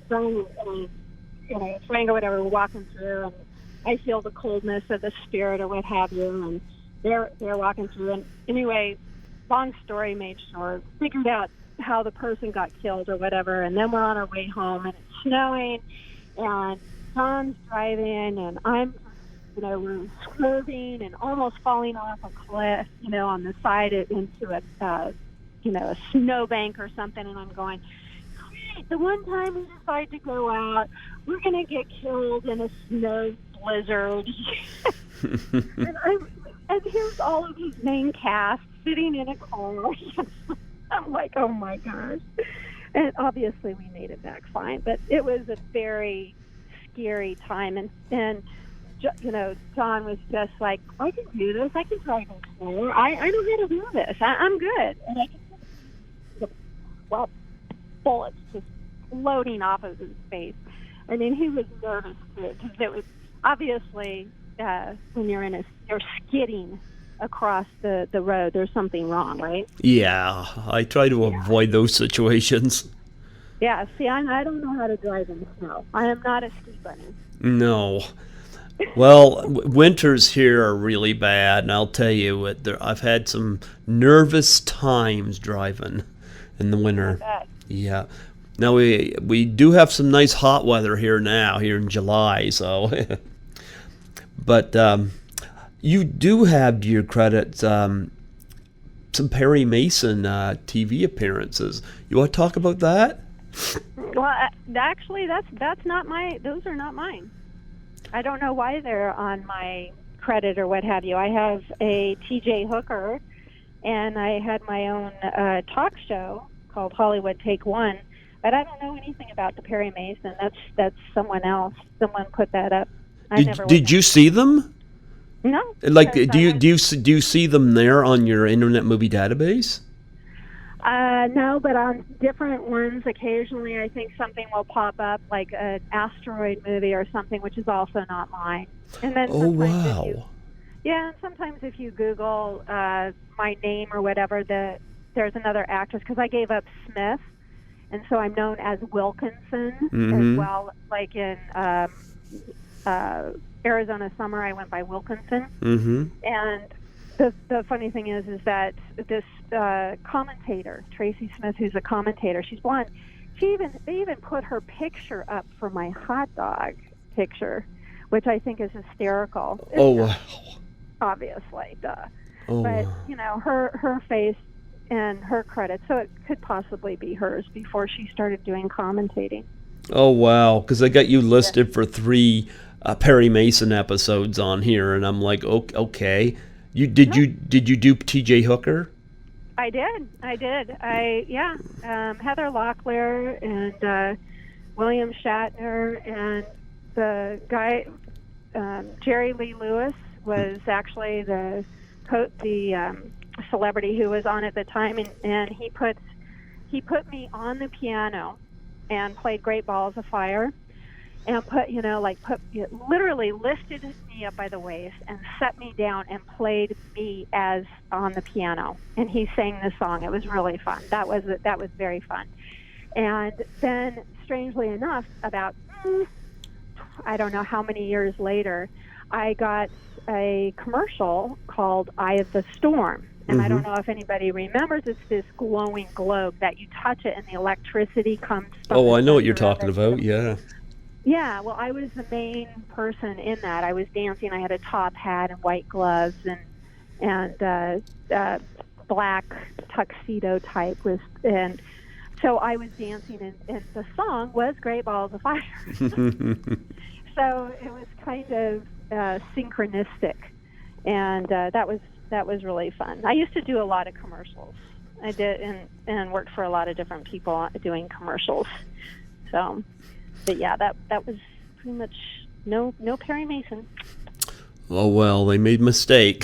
Frank or whatever, we're walking through, and I feel the coldness of the spirit or what have you, and they're walking through. And anyway, long story made short, figured out how the person got killed or whatever, and then we're on our way home, and it's snowing, and John's driving, and I'm, we're swerving and almost falling off a cliff, on the side into a snowbank or something, and I'm going, great, the one time we decide to go out, we're going to get killed in a snow blizzard. and here's all of his main cast sitting in a car. I'm like, oh my gosh. And obviously we made it back fine, but it was a very scary time. And John was just like, I can do this. I can drive in snow. I know how to do this. I'm good. And I can see bullets just floating off of his face. I mean, he was nervous too, because it was obviously when you're skidding across the road, there's something wrong, right? Yeah, I try to avoid those situations. Yeah, see, I don't know how to drive in snow. I am not a ski bunny. No. Well, winters here are really bad, and I'll tell you, I've had some nervous times driving in the winter. Yeah. Now, we do have some nice hot weather here in July, so... But you do have, to your credit, some Perry Mason TV appearances. You want to talk about that? Well, actually, that's not those are not mine. I don't know why they're on my credit or what have you. I have a TJ Hooker, and I had my own talk show called Hollywood Take One, but I don't know anything about the Perry Mason. That's someone else. Someone put that up. Did you see them? No. Like, do you see them there on your Internet Movie Database? No, but on different ones, occasionally I think something will pop up, like an asteroid movie or something, which is also not mine. And then wow. And sometimes if you Google my name or whatever, there's another actress, because I gave up Smith, and so I'm known as Wilkinson as well. Like in Arizona Summer, I went by Wilkinson. And the funny thing is that this commentator, Tracy Smith, who's a commentator, she's blonde. They even put her picture up for my hot dog picture, which I think is hysterical. Wow. Obviously, duh. But her face and her credit, so it could possibly be hers before she started doing commentating. Oh wow! Because I got you listed for 3 Perry Mason episodes on here, and I'm like, okay. Did you do T.J. Hooker? I did. Heather Locklear and William Shatner, and the guy Jerry Lee Lewis was actually the celebrity who was on at the time, and he put me on the piano and played Great Balls of Fire, and literally lifted me up by the waist and set me down and played me as on the piano, and he sang the song. It was really fun. That was very fun. And then, strangely enough, about I don't know how many years later, I got a commercial called Eye of the Storm. And I don't know if anybody remembers, it's this glowing globe that you touch it and the electricity comes from I know what you're talking about, yeah. Yeah, well, I was the main person in that. I was dancing. I had a top hat and white gloves and black tuxedo type. And so I was dancing, and the song was Great Balls of Fire. So it was kind of synchronistic, and that was really fun. I used to do a lot of commercials. I did, and worked for a lot of different people doing commercials. So, but yeah, that was pretty much no Perry Mason. Oh well, they made a mistake.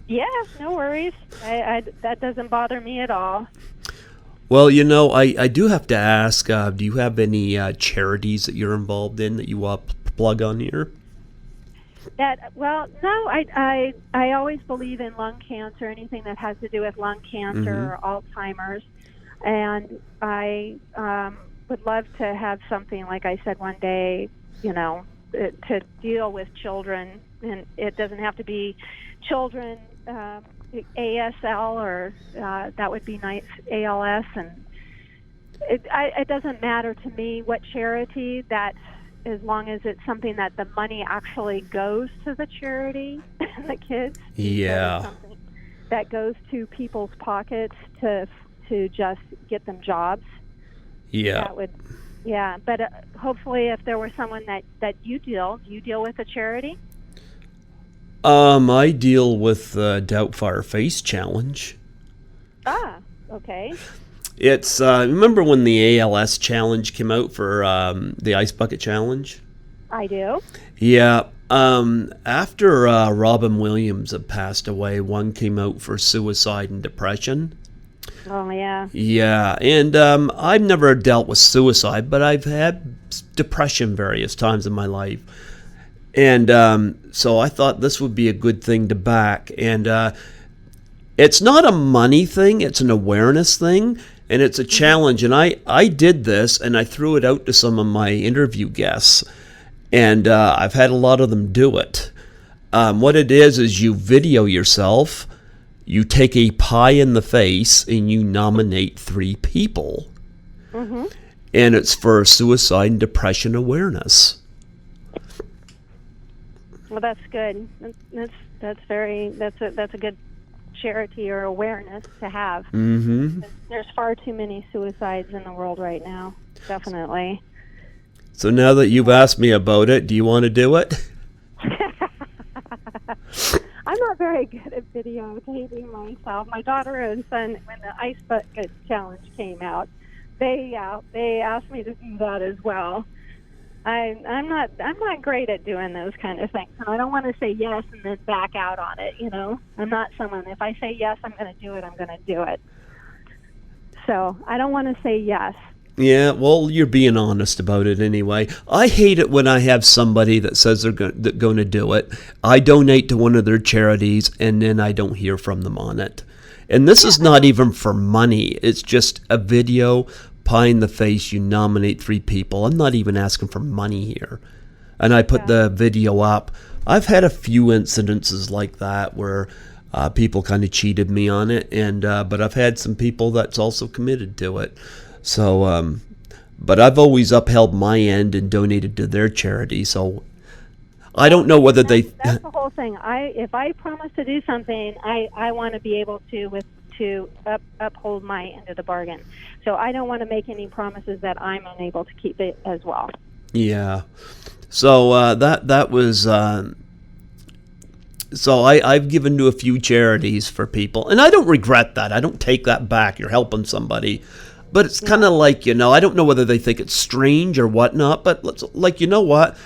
Yeah, no worries. That doesn't bother me at all. Well, I do have to ask, do you have any charities that you're involved in that you plug on here? Well, no, I always believe in lung cancer, anything that has to do with lung cancer or Alzheimer's, and I would love to have something, like I said one day, to deal with children, and it doesn't have to be children, ASL, or that would be nice, ALS, and it doesn't matter to me what charity, that as long as it's something that the money actually goes to the charity and the kids. Yeah. Something that goes to people's pockets to just get them jobs. Yeah. That would, yeah. But hopefully, if there were someone that you deal with a charity? I deal with the Doubtfire Face Challenge. Ah, okay. It's remember when the ALS challenge came out for the Ice Bucket Challenge? I do. Yeah. After Robin Williams had passed away, one came out for suicide and depression. Oh, yeah. Yeah, and I've never dealt with suicide, but I've had depression various times in my life. And so I thought this would be a good thing to back. And it's not a money thing, it's an awareness thing. And it's a challenge, and I did this, and I threw it out to some of my interview guests, and I've had a lot of them do it. What it is you video yourself, you take a pie in the face, and you nominate 3 people. Mm-hmm. And it's for suicide and depression awareness. Well, that's good. That's a good charity or awareness to have. Mm-hmm. There's far too many suicides in the world right now. Definitely. So now that you've asked me about it, do you want to do it? I'm not very good at videotaping myself. My daughter and son, when the Ice Bucket Challenge came out, they asked me to do that as well. I'm not great at doing those kind of things, and I don't want to say yes and then back out on it. I'm not someone, if I say yes, I'm going to do it. I'm going to do it. So I don't want to say yes. Yeah, well, you're being honest about it anyway. I hate it when I have somebody that says they're going to do it. I donate to one of their charities, and then I don't hear from them on it. And this is not even for money. It's just a video. Pie in the face, you nominate 3 people. I'm not even asking for money here. And I put the video up. I've had a few incidences like that where people kind of cheated me on it, and but I've had some people that's also committed to it. So, but I've always upheld my end and donated to their charity. So I don't know whether that's the whole thing. If I promise to do something, I want to be able to uphold my end of the bargain. So I don't want to make any promises that I'm unable to keep it as well. Yeah. So that was. So I've given to a few charities for people, and I don't regret that. I don't take that back. You're helping somebody. But it's kind of like, I don't know whether they think it's strange or whatnot, but you know what?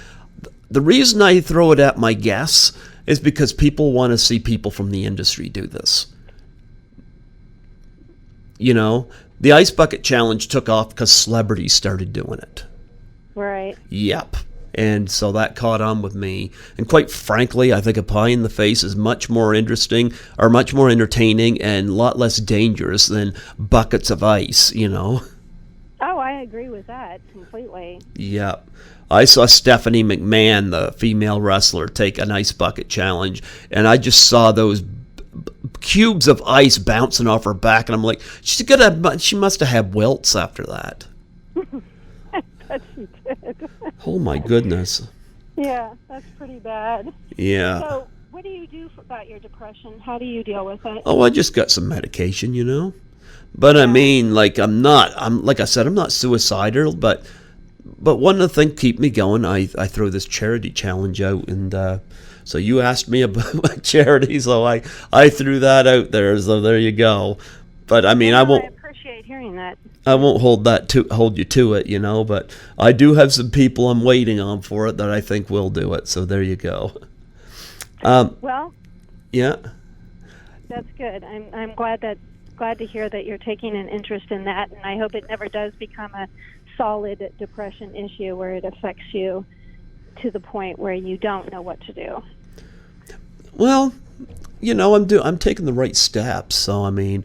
The reason I throw it at my guests is because people want to see people from the industry do this. The Ice Bucket Challenge took off because celebrities started doing it. Right. Yep. And so that caught on with me. And quite frankly, I think a pie in the face is much more interesting or much more entertaining and a lot less dangerous than buckets of ice, Oh, I agree with that completely. Yep. I saw Stephanie McMahon, the female wrestler, take an Ice Bucket Challenge, and I just saw those cubes of ice bouncing off her back, and I'm like, she must have had welts after that. But she did. Oh my goodness. Yeah, that's pretty bad. Yeah. So what do you do about your depression? How do you deal with it? Oh, I just got some medication, But I mean, I'm like I said, I'm not suicidal, but one of the things keep me going, I throw this charity challenge out, and so you asked me about my charity, so I threw that out there, so there you go. But I mean, I appreciate hearing that. I won't hold you to it, but I do have some people I'm waiting on for it that I think will do it, so there you go. Well, yeah. That's good. I'm glad that glad to hear that you're taking an interest in that, and I hope it never does become a solid depression issue where it affects you to the point where you don't know what to do. Well, I'm taking the right steps. So I mean,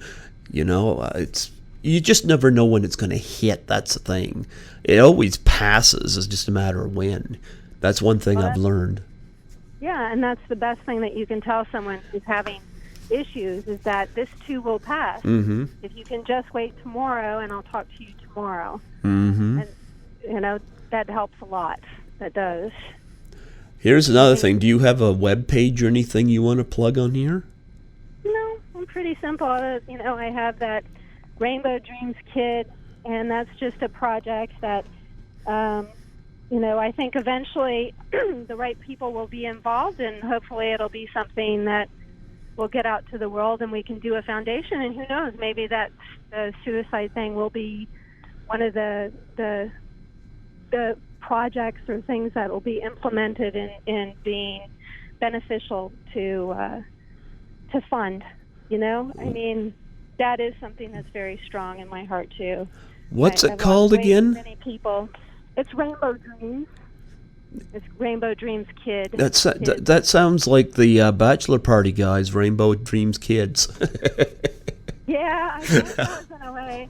it's you just never know when it's going to hit. That's the thing. It always passes. It's just a matter of when. That's one thing I've learned. Yeah, and that's the best thing that you can tell someone who's having issues is that this too will pass. Mm-hmm. If you can just wait tomorrow, and I'll talk to you tomorrow. Mm-hmm. And that helps a lot. That does. Here's another thing. Do you have a web page or anything you want to plug on here? No, I'm pretty simple. I have that Rainbow Dreams Kid, and that's just a project that, I think eventually the right people will be involved, and hopefully it'll be something that will get out to the world, and we can do a foundation. And who knows, maybe that the suicide thing will be one of the projects or things that will be implemented in being beneficial to fund. I mean, that is something that's very strong in my heart too. What's it called again? Many people. It's Rainbow Dreams. It's Rainbow Dreams Kid. That sounds like the bachelor party guys, Rainbow Dreams Kids. Yeah, I guess so in a way.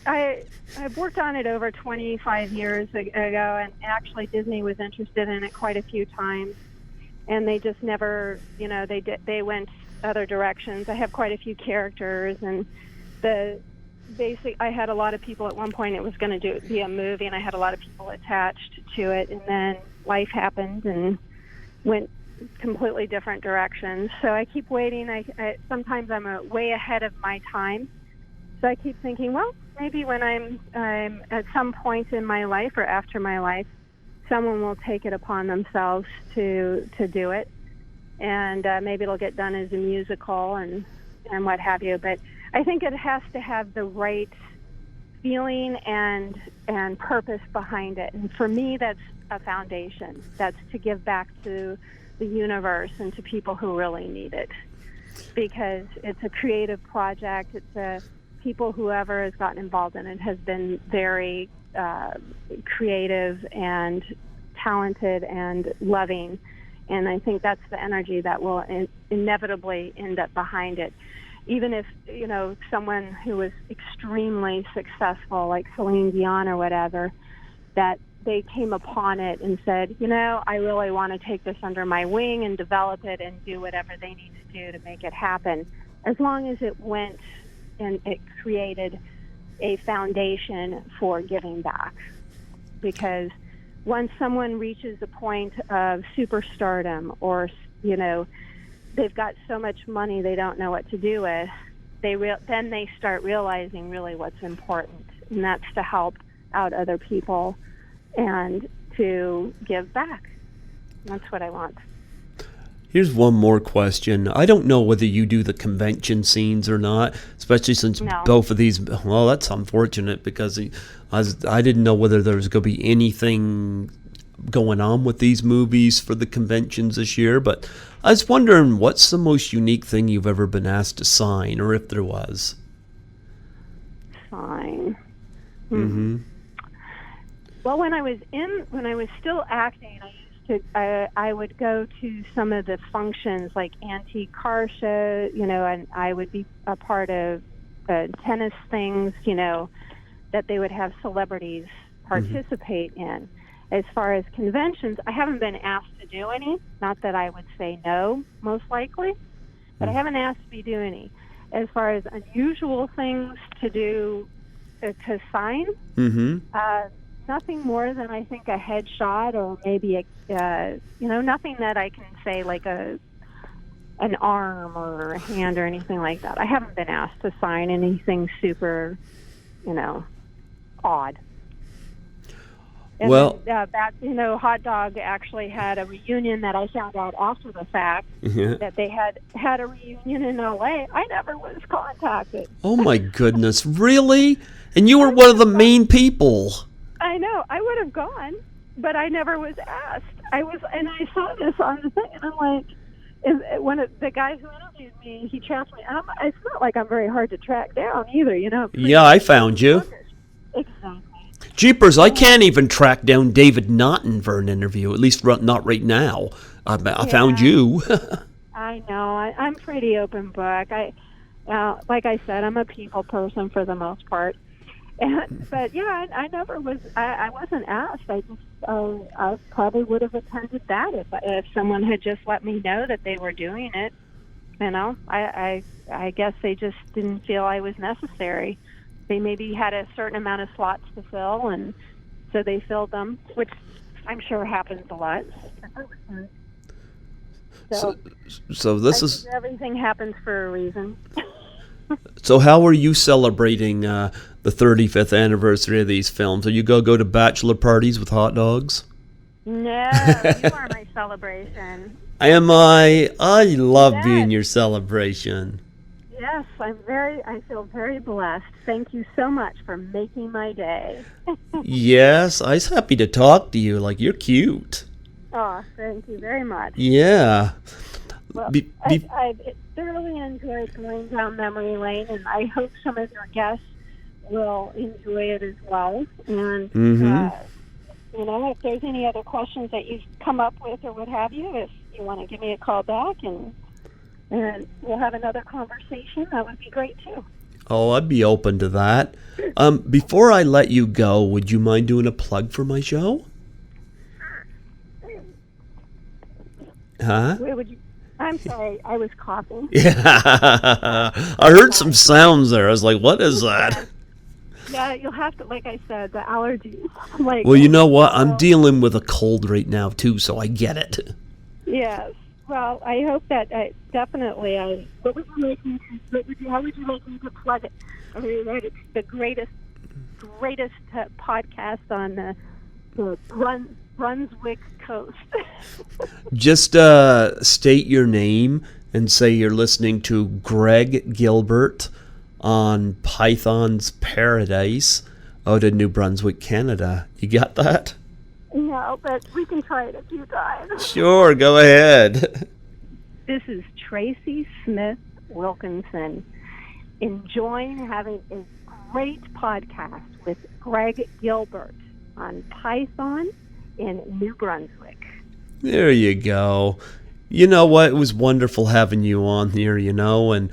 I've worked on it over 25 years ago, and actually Disney was interested in it quite a few times, and they just never, they went other directions. I have quite a few characters, and I had a lot of people at one point. It was going to be a movie, and I had a lot of people attached to it, and then life happened and went completely different directions. So I keep waiting. Sometimes I'm way ahead of my time. So I keep thinking, well, maybe when I'm at some point in my life or after my life, someone will take it upon themselves to do it, and maybe it'll get done as a musical and what have you. But I think it has to have the right feeling and purpose behind it. And for me, that's a foundation. That's to give back to the universe and to people who really need it, because it's a creative project. Whoever has gotten involved in it has been very creative and talented and loving, and I think that's the energy that will inevitably end up behind it. Even if someone who was extremely successful, like Celine Dion or whatever, that they came upon it and said, I really want to take this under my wing and develop it and do whatever they need to do to make it happen. As long as it went and it created a foundation for giving back. Because once someone reaches a point of superstardom, or, they've got so much money they don't know what to do with, then they start realizing really what's important, and that's to help out other people and to give back. That's what I want. Here's one more question. I don't know whether you do the convention scenes or not, especially since both of these. Well, that's unfortunate, because I didn't know whether there was going to be anything going on with these movies for the conventions this year. But I was wondering, what's the most unique thing you've ever been asked to sign, or if there was? Sign. Mm-hmm. Well, when I was still acting, I would go to some of the functions like antique car show, and I would be a part of tennis things, that they would have celebrities participate in. As far as conventions, I haven't been asked to do any. Not that I would say no, most likely, but I haven't asked to do any. As far as unusual things to do, to sign, nothing more than, I think, a headshot, or maybe nothing that I can say like an arm or a hand or anything like that. I haven't been asked to sign anything super, odd. And then, Hot Dog actually had a reunion that I found out after the fact, that they had a reunion in L.A. I never was contacted. Oh my goodness, really? And you were one of the main people. I know. I would have gone, but I never was asked. And I saw this on the thing, and I'm like, one of the guys who interviewed me, he tracked me. It's not like I'm very hard to track down either, you know. Yeah, I found you. Exactly. Jeepers, I can't even track down David Nuttin for an interview, at least not right now. I found you. I know. I'm pretty open book. Like I said, I'm a people person for the most part. But yeah, I never was. I wasn't asked. I probably would have attended that if someone had just let me know that they were doing it. You know, I guess they just didn't feel I was necessary. They maybe had a certain amount of slots to fill, and so they filled them, which I'm sure happens a lot. So this is everything happens for a reason. So how are you celebrating the 35th anniversary of these films? Are you going to go to bachelor parties with hot dogs? No, you are my celebration. I love being your celebration. Yes, I feel very blessed. Thank you so much for making my day. Yes, I was happy to talk to you. Like, you're cute. Oh, thank you very much. Yeah. Well, I've thoroughly enjoyed going down memory lane, and I hope some of your guests will enjoy it as well. And, you know, if there's any other questions that you've come up with or what have you, if you want to give me a call back and we'll have another conversation, that would be great too. Oh, I'd be open to that. Before I let you go, would you mind doing a plug for my show? Huh? I'm sorry, I was coughing. Yeah, I heard some sounds there. I was like, what is that? Yeah, you'll have to, like I said, the allergies. Well, you know what? I'm dealing with a cold right now, too, so I get it. Yes. Well, I hope that definitely. How would you like me to plug it? I mean, it's the greatest podcast on the Brunswick coast. Just state your name and say you're listening to Greg Gilbert on Python's Paradise out in New Brunswick, Canada. You got that? No, but we can try it a few times. Sure, go ahead. This is Tracy Smith Wilkinson enjoying having a great podcast with Greg Gilbert on Python in New Brunswick. There you go. You know what? It was wonderful having you on here, and